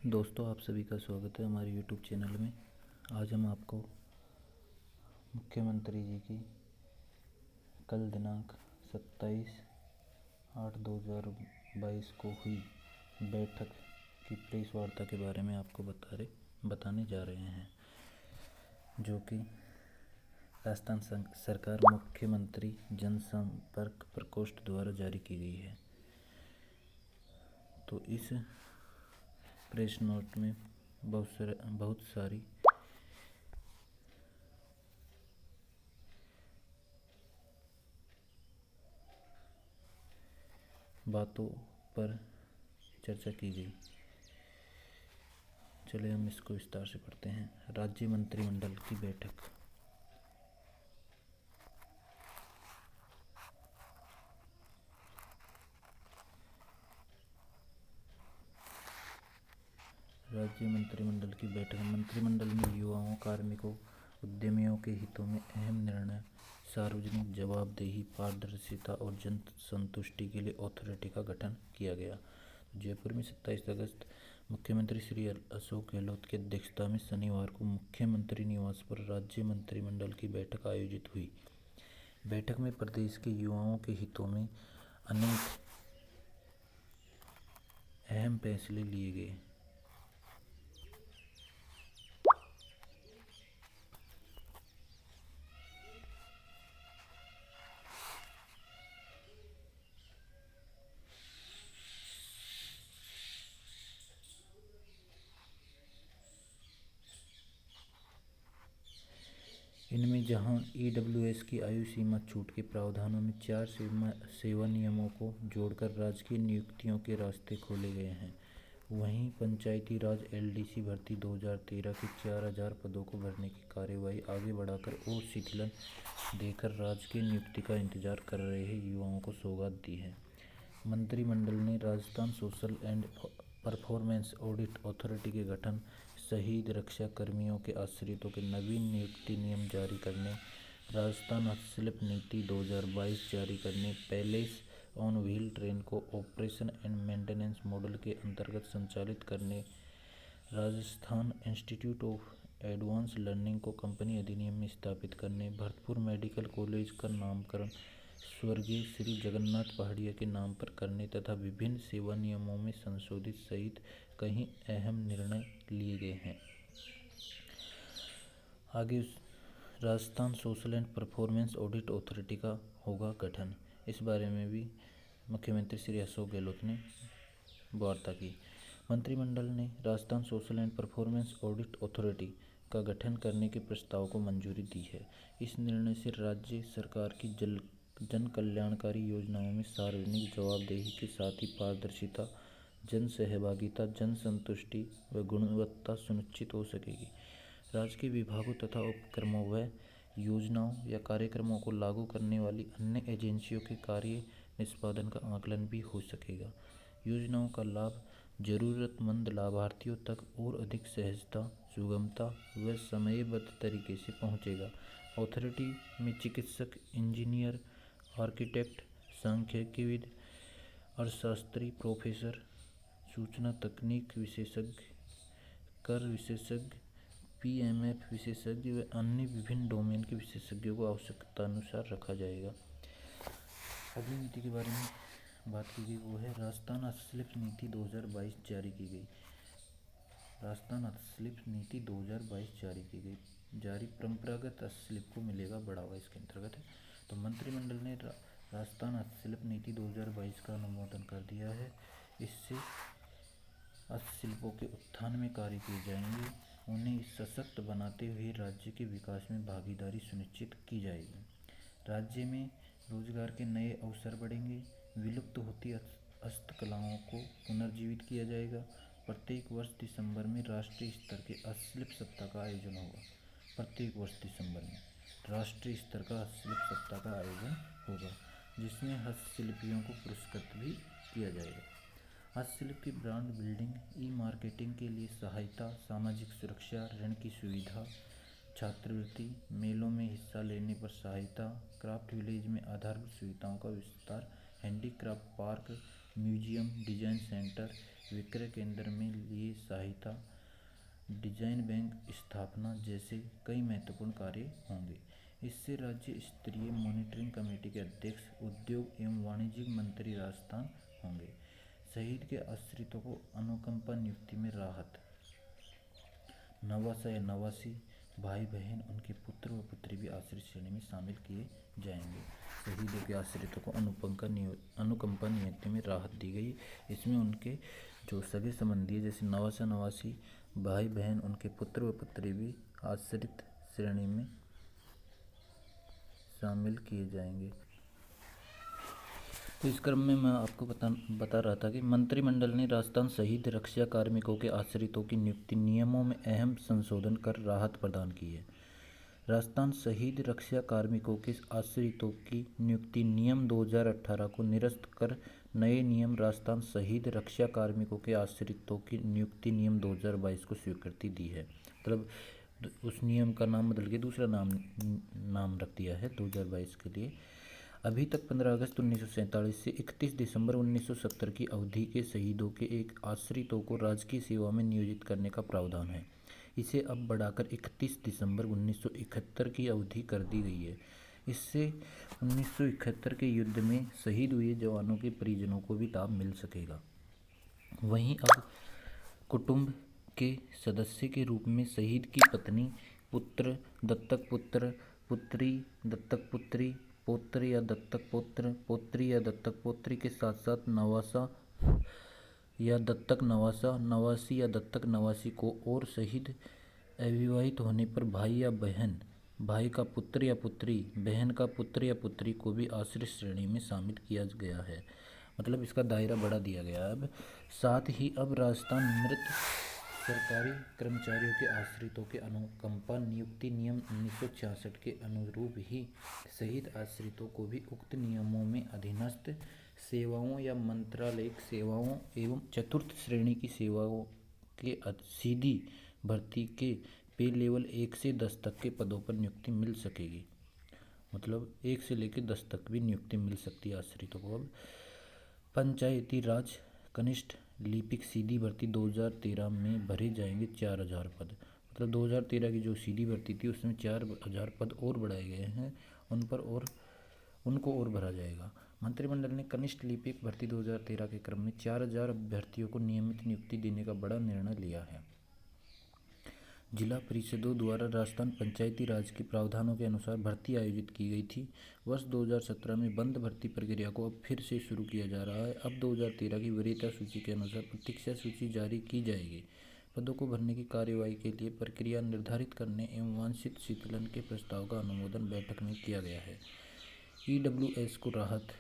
दोस्तों, आप सभी का स्वागत है हमारे यूट्यूब चैनल में। आज हम आपको मुख्यमंत्री जी की कल दिनांक 27/8/2022 को हुई बैठक की प्रेस वार्ता के बारे में आपको बताने जा रहे हैं, जो कि राजस्थान सरकार मुख्यमंत्री जनसंपर्क प्रकोष्ठ द्वारा जारी की गई है। तो इस प्रेस नोट में बहुत सारी बातों पर चर्चा की गई। चलिए हम इसको विस्तार से पढ़ते हैं। राज्य मंत्रिमंडल की बैठक। राज्य मंत्रिमंडल की बैठक। मंत्रिमंडल में युवाओं, कार्मिकों, उद्यमियों के हितों में अहम निर्णय, सार्वजनिक जवाबदेही, पारदर्शिता और जन संतुष्टि के लिए अथॉरिटी का गठन किया गया। जयपुर में 27 अगस्त मुख्यमंत्री श्री अशोक गहलोत की अध्यक्षता में शनिवार को मुख्यमंत्री निवास पर राज्य मंत्रिमंडल की बैठक आयोजित हुई। बैठक में प्रदेश के युवाओं के हितों में अनेक अहम फैसले लिए गए। इनमें जहां ईडब्ल्यूएस की आयु सीमा छूट के प्रावधानों में 4 सेवा नियमों को जोड़कर राजकीय नियुक्तियों के रास्ते खोले गए हैं, वहीं पंचायती राज एलडीसी भर्ती 2013 के 4000 पदों को भरने की कार्यवाही आगे बढ़ाकर और शिथिलन देकर राजकीय नियुक्ति का इंतजार कर रहे युवाओं को सौगात दी है। मंत्रिमंडल ने Rajasthan social and performance audit authority के गठन, शहीद रक्षा कर्मियों के आश्रितों के नवीन नियुक्ति नियम जारी करने, राजस्थान हस्तशिल्प नीति 2022 जारी करने, पैलेस ऑन व्हील ट्रेन को ऑपरेशन एंड मेंटेनेंस मॉडल के अंतर्गत संचालित करने, Rajasthan institute of advance learning को कंपनी अधिनियम में स्थापित करने, भरतपुर मेडिकल कॉलेज का नामकरण स्वर्गीय श्री जगन्नाथ पहाड़िया के नाम पर करने तथा विभिन्न सेवा नियमों में संशोधित सहित कई अहम निर्णय लिए गए हैं। आगे Rajasthan social and performance audit authority का होगा गठन। इस बारे में भी मुख्यमंत्री श्री अशोक गहलोत ने वार्ता की। मंत्रिमंडल ने Rajasthan social and performance audit authority का गठन करने के प्रस्ताव को मंजूरी दी है। इस निर्णय से राज्य सरकार की जन कल्याणकारी योजनाओं में सार्वजनिक जवाबदेही के साथ ही पारदर्शिता, जन सहभागिता, जन संतुष्टि व गुणवत्ता सुनिश्चित हो सकेगी। राजकीय विभागों तथा उपक्रमों व योजनाओं या कार्यक्रमों को लागू करने वाली अन्य एजेंसियों के कार्य निष्पादन का आकलन भी हो सकेगा। योजनाओं का लाभ जरूरतमंद लाभार्थियों तक और अधिक सहजता, सुगमता व समयबद्ध तरीके से पहुंचेगा। अथॉरिटी में चिकित्सक, इंजीनियर, आर्किटेक्ट, सांख्यिकीविद, अर्थशास्त्री, प्रोफेसर, सूचना तकनीक विशेषज्ञ, कर विशेषज्ञ, पीएमएफ विशेषज्ञ व अन्य विभिन्न डोमेन के विशेषज्ञों को आवश्यकतानुसार रखा जाएगा। अगली नीति के बारे में बात की गई, वो है राजस्थान हस्तशिल्प नीति 2022 जारी की गई। राजस्थान हस्तशिल्प नीति 2022 जारी की गई। जारी परंपरागत हस्तशिल्प को मिलेगा बढ़ावा, इसके अंतर्गत है। तो मंत्रिमंडल ने राजस्थान हस्तशिल्प नीति 2022 का अनुमोदन कर दिया है। इससे हस्तशिल्पों के उत्थान में कार्य किए जाएंगे, उन्हें सशक्त बनाते हुए राज्य के विकास में भागीदारी सुनिश्चित की जाएगी। राज्य में रोजगार के नए अवसर बढ़ेंगे, विलुप्त होती हस्तकलाओं को पुनर्जीवित किया जाएगा। प्रत्येक वर्ष दिसंबर में राष्ट्रीय स्तर के हस्तशिल्प सप्ताह का आयोजन होगा। प्रत्येक वर्ष दिसंबर में राष्ट्रीय स्तर का हस्तशिल्प सप्ताह का आयोजन होगा, जिसमें हस्तशिल्पियों को पुरस्कृत भी किया जाएगा। हस्तशिल्प की ब्रांड बिल्डिंग, ई मार्केटिंग के लिए सहायता, सामाजिक सुरक्षा, ऋण की सुविधा, छात्रवृत्ति, मेलों में हिस्सा लेने पर सहायता, क्राफ्ट विलेज में आधारभूत सुविधाओं का विस्तार, handicraft park, museum, design centre, विक्रय केंद्र में लिए सहायता, डिजाइन बैंक स्थापना जैसे कई महत्वपूर्ण कार्य होंगे। इससे राज्य स्तरीय मॉनिटरिंग कमेटी के अध्यक्ष उद्योग एवं वाणिज्य मंत्री राजस्थान होंगे। शहीद के आश्रितों को अनुकंपा नियुक्ति में राहत। नवासा या नवासी भाई बहन उनके पुत्र व पुत्री भी आश्रित श्रेणी में शामिल किए जाएंगे। शहीदों के आश्रितों को अनुकंपा नियुक्ति में राहत दी गई। इसमें उनके जो सगे संबंधी जैसे नवासा नवासी भाई बहन उनके पुत्र व पुत्री भी आश्रित श्रेणी में शामिल किए जाएंगे। तो इस क्रम में मैं आपको बता रहा था कि मंत्रिमंडल ने राजस्थान शहीद रक्षा कार्मिकों के आश्रितों की नियुक्ति नियमों में अहम संशोधन कर राहत प्रदान की है। राजस्थान शहीद रक्षा कार्मिकों के आश्रितों की नियुक्ति नियम 2018 को निरस्त कर नए नियम राजस्थान शहीद रक्षा कार्मिकों के आश्रितों की नियुक्ति नियम 2022 को स्वीकृति दी है। मतलब उस नियम का नाम बदल के दूसरा नाम रख दिया है 2022 के लिए। अभी तक 15 अगस्त 1947 से 31 दिसंबर 1970 की अवधि के शहीदों के एक आश्रितों को राजकीय सेवा में नियोजित करने का प्रावधान है। इसे अब बढ़ाकर 31 दिसंबर 1971 की अवधि कर दी गई है। इससे 1971 के युद्ध में शहीद हुए जवानों के परिजनों को भी लाभ मिल सकेगा। वहीं अब कुटुंब के सदस्य के रूप में शहीद की पत्नी, पुत्र, दत्तक पुत्र, पुत्री, दत्तक पुत्री, पौत्र या दत्तक पौत्र, पौत्री या दत्तक पौत्री के साथ साथ नवासा या दत्तक नवासा, नवासी या दत्तक नवासी को और शहीद अविवाहित होने पर भाई या बहन, भाई का पुत्र या पुत्री, बहन का पुत्र या पुत्री को भी आश्रित श्रेणी में शामिल किया गया है। मतलब इसका दायरा बढ़ा दिया गया है अब। साथ ही अब राजस्थान मृत सरकारी कर्मचारियों के आश्रितों के अनुकंपा नियुक्ति नियम 1966 के अनुरूप ही शहीद आश्रितों को भी उक्त नियमों में अधीनस्थ सेवाओं या मंत्रालयिक सेवाओं एवं चतुर्थ श्रेणी की सेवाओं के सीधी भर्ती के पे लेवल 1 से 10 तक के पदों पर नियुक्ति मिल सकेगी। मतलब 1 से लेकर 10 तक भी नियुक्ति मिल सकती है आश्रितों को। अब पंचायती राज कनिष्ठ लिपिक सीधी भर्ती 2013 में भरे जाएंगे 4000 पद। मतलब 2013 की जो सीधी भर्ती थी उसमें 4000 पद और बढ़ाए गए हैं, उनको और भरा जाएगा। मंत्रिमंडल ने कनिष्ठ लिपिक भर्ती 2013 के क्रम में 4000 अभ्यर्थियों को नियमित नियुक्ति देने का बड़ा निर्णय लिया है। जिला परिषदों द्वारा राजस्थान पंचायती राज के प्रावधानों के अनुसार भर्ती आयोजित की गई थी। वर्ष 2017 में बंद भर्ती प्रक्रिया को अब फिर से शुरू किया जा रहा है। अब 2013 की वरीयता सूची के अनुसार प्रतीक्षा सूची जारी की जाएगी। पदों को भरने की कार्यवाही के लिए प्रक्रिया निर्धारित करने एवं वांछित शीतलन के प्रस्ताव का अनुमोदन बैठक में किया गया है। EWS को राहत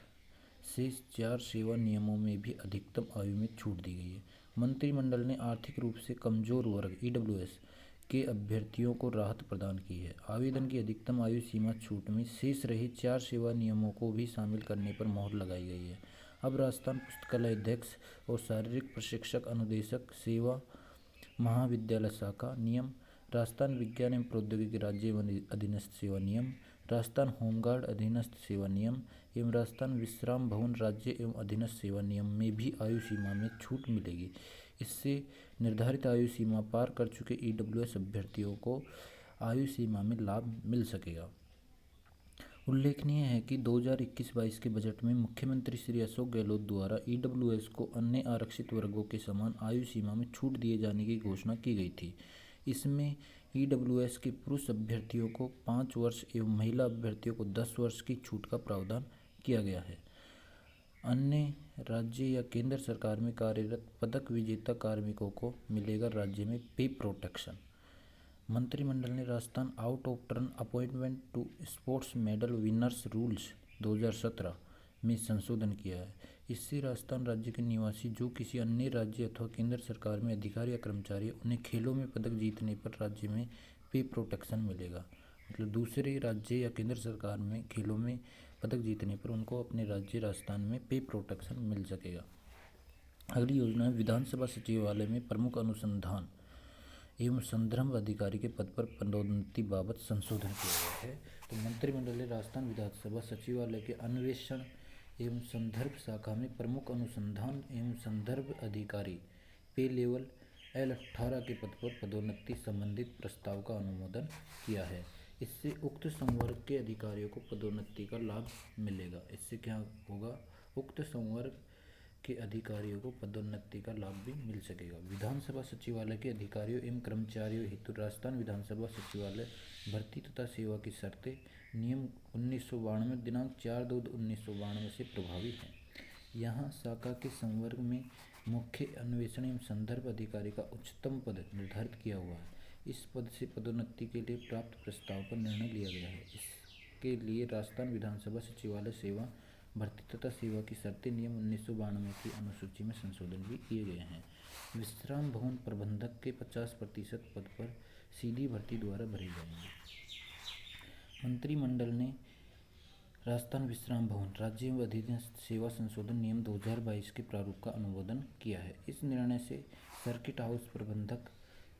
से 4 सेवा नियमों में भी अधिकतम आयु में छूट दी गई है। मंत्रिमंडल ने आर्थिक रूप से कमजोर वर्ग EWS के अभ्यर्थियों को राहत प्रदान की है। आवेदन की अधिकतम आयु सीमा छूट में शेष रहे 4 सेवा नियमों को भी शामिल करने पर मोहर लगाई गई है। अब राजस्थान पुस्तकालय अध्यक्ष और शारीरिक प्रशिक्षक अनुदेशक सेवा महाविद्यालय शाखा नियम, राजस्थान विज्ञान एवं प्रौद्योगिकी राज्य एवं अधीनस्थ सेवा नियम, राजस्थान होमगार्ड अधीनस्थ सेवा नियम एवं राजस्थान विश्राम भवन राज्य एवं अधीनस्थ सेवा नियम में भी आयु सीमा में छूट मिलेगी। इससे निर्धारित आयु सीमा पार कर चुके EWS अभ्यर्थियों को आयु सीमा में लाभ मिल सकेगा। उल्लेखनीय है कि 2021-22 के बजट में मुख्यमंत्री श्री अशोक गहलोत द्वारा EWS को अन्य आरक्षित वर्गों के समान आयु सीमा में छूट दिए जाने की घोषणा की गई थी। इसमें EWS के पुरुष अभ्यर्थियों को 5 वर्ष एवं महिला अभ्यर्थियों को 10 वर्ष की छूट का प्रावधान किया गया है। अन्य राज्य या केंद्र सरकार में कार्यरत पदक विजेता कार्मिकों को मिलेगा राज्य में पे प्रोटेक्शन। मंत्रिमंडल ने Rajasthan out of turn appointment to sports medal winners rules 2017 में संशोधन किया है। इससे राजस्थान राज्य के निवासी जो किसी अन्य राज्य अथवा केंद्र सरकार में अधिकारी या कर्मचारी उन्हें खेलों में पदक जीतने पर राज्य में पे प्रोटेक्शन मिलेगा। मतलब दूसरे राज्य या केंद्र सरकार में खेलों में पदक जीतने पर उनको अपने राज्य राजस्थान में पे प्रोटेक्शन मिल सकेगा। अगली योजना है विधानसभा सचिवालय में प्रमुख अनुसंधान एवं संदर्भ अधिकारी के पद पर पदोन्नति बाबत संशोधन किया गया है। तो मंत्रिमंडल ने राजस्थान विधानसभा सचिवालय के अन्वेषण एवं संदर्भ शाखा में प्रमुख अनुसंधान एवं संदर्भ अधिकारी पे लेवल L18 के पद पर पदोन्नति संबंधित प्रस्ताव का अनुमोदन किया है। इससे उक्त संवर्ग के अधिकारियों को पदोन्नति का लाभ मिलेगा। इससे क्या होगा, उक्त संवर्ग के अधिकारियों को पदोन्नति का लाभ भी मिल सकेगा। विधानसभा सचिवालय के अधिकारियों एवं कर्मचारियों हेतु राजस्थान विधानसभा सचिवालय भर्ती तथा सेवा की शर्तें नियम 1992 दिनांक 4/2/1992 से प्रभावी है। यहाँ शाखा के संवर्ग में मुख्य अन्वेषण एवं संदर्भ अधिकारी का उच्चतम पद निर्धारित किया हुआ है। इस पद से पदोन्नति के लिए प्राप्त प्रस्ताव पर निर्णय लिया गया है। इसके लिए राजस्थान विधानसभा सचिवालय सेवा भर्ती तथा सेवा की शर्तें नियम 1992 की अनुसूची में संशोधन भी किए गए हैं। विश्राम भवन प्रबंधक के 50% पद पर सीधी भर्ती द्वारा भरे जाएंगे। मंत्रिमंडल ने राजस्थान विश्राम भवन राज्य एवं अधीनस्थ सेवा संशोधन नियम 2022 के प्रारूप का अनुमोदन किया है। इस निर्णय से सर्किट हाउस प्रबंधक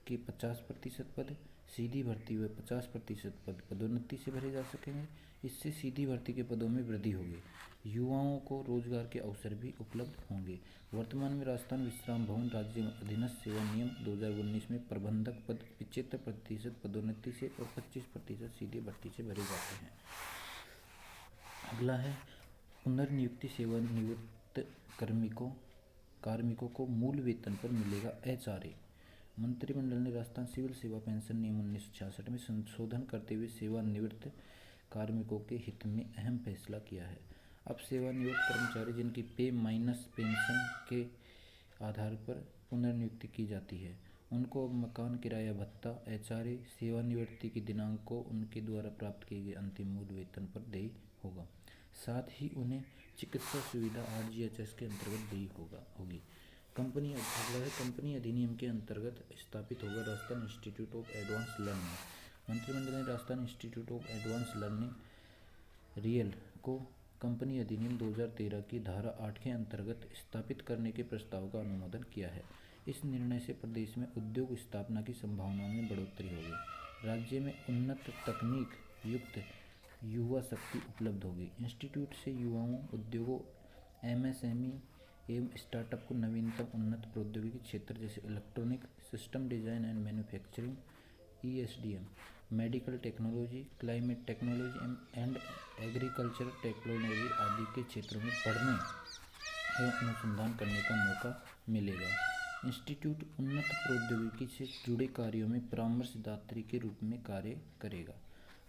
के 50% पद सीधी भर्ती व 50% पद पदोन्नति से भरे जा सकेंगे। इससे सीधी भर्ती के पदों में वृद्धि होगी। युवाओं को रोजगार के अवसर भी उपलब्ध होंगे। वर्तमान में राजस्थान विश्राम भवन राज्य एवं अधीनस्थ सेवा नियम 2019 में प्रबंधक पद 75% पदोन्नति से और 25% सीधी भर्ती से भरे जाते हैं। अगला है पुनर्नियुक्ति। सेवानिवृत्त कार्मिकों को मूल वेतन पर मिलेगा HRA। मंत्रिमंडल ने राजस्थान सिविल सेवा पेंशन नियम 1966 में संशोधन करते हुए सेवानिवृत्त कार्मिकों के हित में अहम फैसला किया है। अब सेवानिवृत्त कर्मचारी जिनकी पे माइनस पेंशन के आधार पर पुनर्नियुक्ति की जाती है, उनको अब मकान किराया भत्ता HRA सेवानिवृत्ति की दिनांक को उनके द्वारा प्राप्त किए गए अंतिम मूल वेतन पर देय होगा। साथ ही उन्हें चिकित्सा सुविधा RGHS के अंतर्गत देय होगी। कंपनी अधिनियम के अंतर्गत स्थापित होगा Rajasthan institute of advance learning. मंत्रिमंडल ने Rajasthan institute of advance learning real को कंपनी अधिनियम 2013 की धारा 8 के अंतर्गत स्थापित करने के प्रस्ताव का अनुमोदन किया है। इस निर्णय से प्रदेश में उद्योग स्थापना की संभावनाओं में बढ़ोतरी होगी। राज्य में उन्नत तकनीक युक्त युवा शक्ति उपलब्ध होगी। इंस्टीट्यूट से युवाओं, उद्योगों, MSME एवं स्टार्टअप को नवीनतम उन्नत प्रौद्योगिकी क्षेत्र जैसे electronic system design and manufacturing ESDM, medical technology, climate technology and agriculture technology आदि के क्षेत्रों में पढ़ने एवं अनुसंधान करने का मौका मिलेगा। इंस्टीट्यूट उन्नत प्रौद्योगिकी से जुड़े कार्यों में परामर्शदात्री के रूप में कार्य करेगा।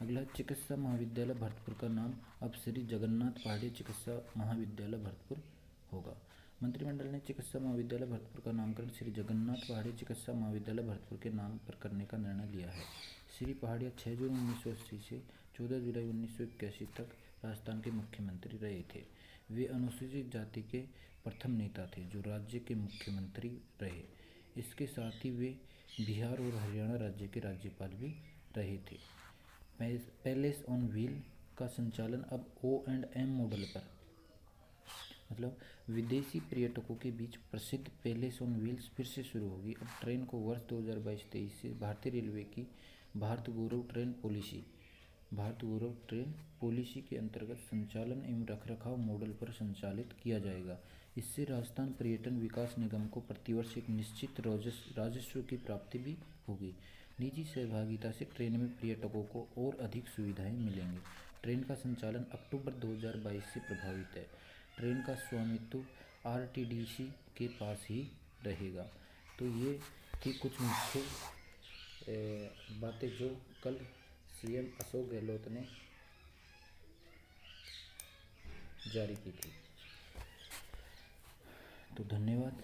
अगला चिकित्सा महाविद्यालय भरतपुर का नाम अब श्री जगन्नाथ पहाड़ी चिकित्सा महाविद्यालय भरतपुर होगा। मंत्रिमंडल ने चिकित्सा महाविद्यालय भरतपुर का नामकरण श्री जगन्नाथ पहाड़ी चिकित्सा महाविद्यालय भरतपुर के नाम पर करने का निर्णय लिया है। श्री पहाड़िया 6 जून 1980 से 14 जुलाई 1981 तक राजस्थान के मुख्यमंत्री रहे थे। वे अनुसूचित जाति के प्रथम नेता थे जो राज्य के मुख्यमंत्री रहे। इसके साथ ही वे बिहार और हरियाणा राज्य के राज्यपाल भी रहे थे। पैलेस ऑन व्हील का संचालन अब O&M मॉडल पर, मतलब विदेशी पर्यटकों के बीच प्रसिद्ध पैलेस ऑन व्हील्स फिर से शुरू होगी। अब ट्रेन को वर्ष 2022-23 से भारतीय रेलवे की भारत गौरव ट्रेन पॉलिसी के अंतर्गत संचालन एवं रखरखाव मॉडल पर संचालित किया जाएगा। इससे राजस्थान पर्यटन विकास निगम को प्रतिवर्ष एक निश्चित राजस्व की प्राप्ति भी होगी। निजी सहभागिता से ट्रेन में पर्यटकों को और अधिक सुविधाएं मिलेंगी। ट्रेन का संचालन अक्टूबर 2022 से प्रभावित है। ट्रेन का स्वामित्व RTDC के पास ही रहेगा। तो ये थी कुछ मुख्य बातें जो कल CM अशोक गहलोत ने जारी की थी। तो धन्यवाद।